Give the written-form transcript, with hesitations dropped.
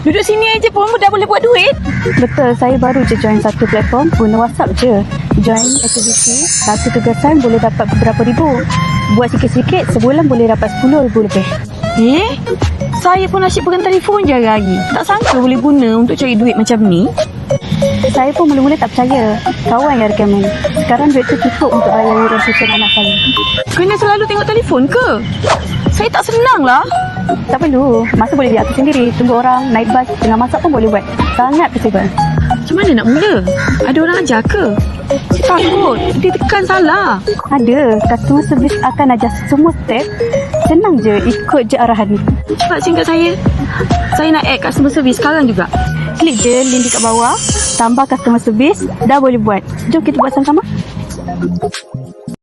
Duduk sini aja pun dah boleh buat duit. Betul, saya baru je join satu platform guna WhatsApp je. Join aktiviti, satu tugasan boleh dapat beberapa ribu. Buat sikit-sikit, sebulan boleh dapat 10,000 lebih. Saya pun asyik pegang telefon je hari-hari. Tak sangka boleh guna untuk cari duit macam ni. Saya pun mula-mula tak percaya. Kawan yang recommend. Sekarang duit tu cukup untuk bayar yuran tuition anak saya. Kena selalu tengok telefon ke? Saya tak senang lah. Tak perlu, masa boleh diatur sendiri. Tunggu orang, naik bas, tengah masak pun boleh buat. Sangat fleksibel. Macam mana nak mula? Ada orang ajar ke? Saya takut dia tekan salah. Ada, customer service akan ajar semua step. Senang je, ikut je arahan ni. Cepat singkat saya. Saya nak add customer service sekarang juga. Klik je link dekat bawah, tambah customer service, dah boleh buat. Jom kita buat sama-sama.